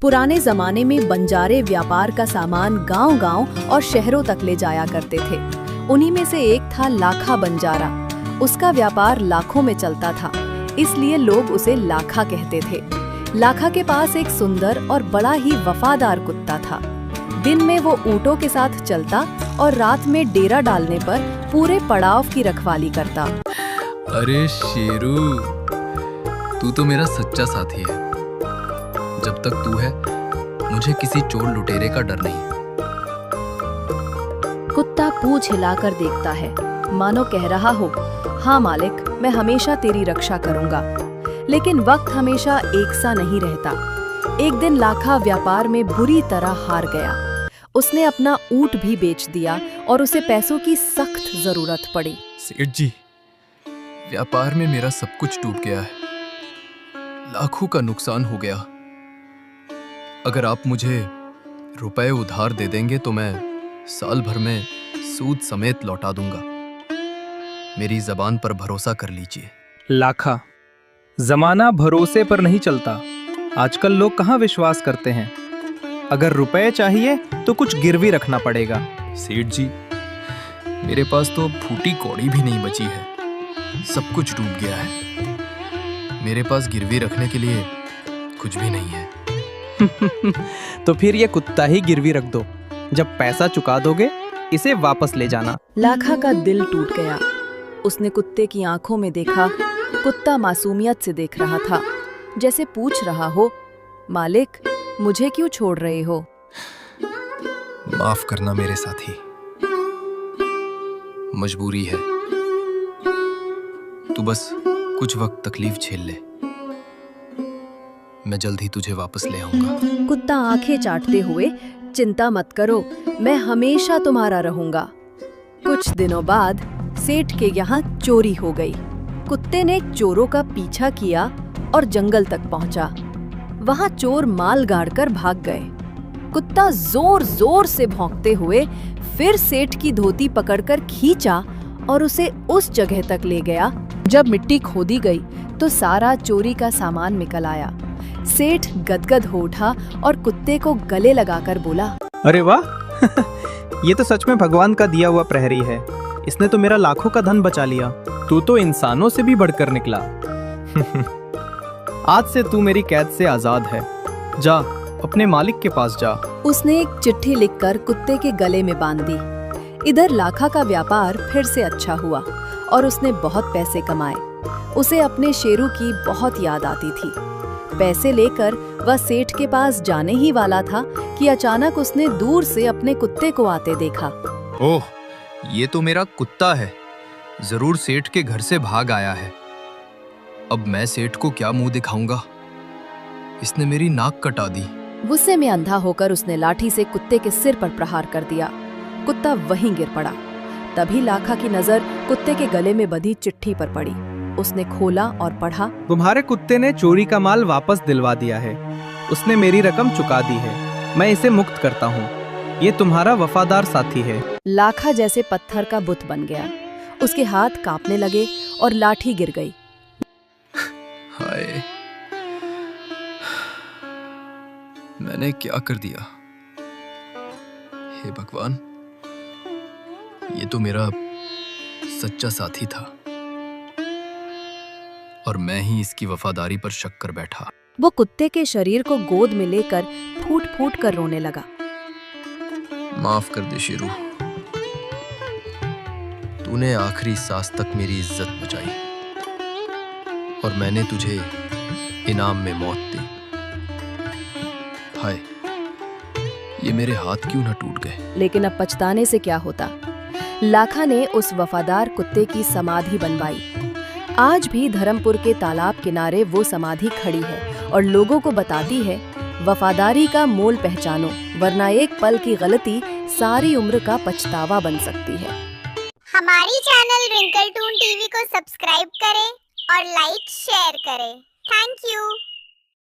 पुराने जमाने में बंजारे व्यापार का सामान गांव-गांव और शहरों तक ले जाया करते थे। उन्हीं में से एक था लाखा बंजारा। उसका व्यापार लाखों में चलता था, इसलिए लोग उसे लाखा कहते थे। लाखा के पास एक सुंदर और बड़ा ही वफादार कुत्ता था। दिन में वो ऊँटों के साथ चलता और रात में डेरा डालने पर पूरे पड़ाव की रखवाली करता। अरे शेरू, तू तो मेरा सच्चा साथी है। जब तक तू है, मुझे किसी चोर लुटेरे का डर नहीं। कुत्ता पूंछ हिलाकर देखता है, मानो कह रहा हो, हाँ मालिक, मैं हमेशा तेरी रक्षा करूंगा। लेकिन वक्त हमेशा एक सा नहीं रहता। एक दिन लाखा व्यापार में बुरी तरह हार गया। उसने अपना ऊँट भी बेच दिया और उसे पैसों की सख्त जरूरत पड़ी। सेठ जी, व्यापार में मेरा सब कुछ डूब गया है। लाखों का नुकसान हो गया। अगर आप मुझे रुपए उधार दे देंगे तो मैं साल भर में सूद समेत लौटा दूंगा। मेरी जबान पर भरोसा कर लीजिए। लाखा, जमाना भरोसे पर नहीं चलता। आजकल लोग कहाँ विश्वास करते हैं। अगर रुपए चाहिए तो कुछ गिरवी रखना पड़ेगा। सेठ जी, मेरे पास तो फूटी कौड़ी भी नहीं बची है। सब कुछ डूब गया है। मेरे पास गिरवी रखने के लिए कुछ भी नहीं है। तो फिर ये कुत्ता ही गिरवी रख दो। जब पैसा चुका दोगे, इसे वापस ले जाना। लाखा का दिल टूट गया। उसने कुत्ते की आंखों में देखा। कुत्ता मासूमियत से देख रहा था, जैसे पूछ रहा हो, मालिक, मुझे क्यों छोड़ रहे हो? माफ करना मेरे साथी, मजबूरी है। तू बस कुछ वक्त तकलीफ झेल ले। मैं जल्द ही तुझे वापस ले आऊंगा। कुत्ता आंखें चाटते हुए, चिंता मत करो, मैं हमेशा तुम्हारा रहूंगा। कुछ दिनों बाद सेठ के यहाँ चोरी हो गई। कुत्ते ने चोरों का पीछा किया और जंगल तक पहुंचा। वहां चोर माल गाड़कर भाग गए। कुत्ता जोर जोर से भौंकते हुए फिर सेठ की धोती पकड़कर खींचा और उसे उस जगह तक ले गया। जब मिट्टी खोदी गई तो सारा चोरी का सामान निकल आया। सेठ गदगद हो उठा और कुत्ते को गले लगाकर बोला, अरे वाह, ये तो सच में भगवान का दिया हुआ प्रहरी है। इसने तो मेरा लाखों का धन बचा लिया। तू तो इंसानों से भी बढ़कर निकला। आज से तू मेरी कैद से आजाद है। जा, अपने मालिक के पास जा। उसने एक चिट्ठी लिखकर कुत्ते के गले में बांध दी। इधर लाखा का व्यापार फिर से अच्छा हुआ और उसने बहुत पैसे कमाए। उसे अपने शेरू की बहुत याद आती थी। पैसे लेकर वह सेठ के पास जाने ही वाला था कि अचानक उसने दूर से अपने कुत्ते को आते देखा। ओह, ये तो मेरा कुत्ता है। जरूर सेठ के घर से भाग आया है। अब मैं सेठ को क्या मुंह दिखाऊंगा? इसने मेरी नाक कटा दी। गुस्से में अंधा होकर उसने लाठी से कुत्ते के सिर पर प्रहार कर दिया। कुत्ता वहीं गिर पड़ा। तभी लाखा की नजर कुत्ते के गले में बंधी चिट्ठी पर पड़ी। उसने खोला और पढ़ा, तुम्हारे कुत्ते ने चोरी का माल वापस दिलवा दिया है। उसने मेरी रकम चुका दी है। मैं इसे मुक्त करता हूँ। ये तुम्हारा वफादार साथी है। लाखा जैसे पत्थर का बुत बन गया। उसके हाथ कांपने लगे और लाठी गिर गई। हाय, मैंने क्या कर दिया? हे भगवान, ये तो मेरा सच्चा साथी था और मैं ही इसकी वफादारी पर शक कर बैठा। वो कुत्ते के शरीर को गोद में लेकर फूट फूट कर रोने लगा। माफ कर दे शेरू, तूने आखिरी सांस तक मेरी इज्जत बचाई और मैंने तुझे इनाम में मौत दी। हाय, ये मेरे हाथ क्यों ना टूट गए? लेकिन अब पछताने से क्या होता। लाखा ने उस वफादार कुत्ते की समाधि बनवाई। आज भी धर्मपुर के तालाब किनारे वो समाधि खड़ी है और लोगों को बताती है, वफादारी का मोल पहचानो, वरना एक पल की गलती सारी उम्र का पछतावा बन सकती है। हमारी चैनल रिंकल टून टीवी को सब्सक्राइब करें और लाइक शेयर करें। Thank you.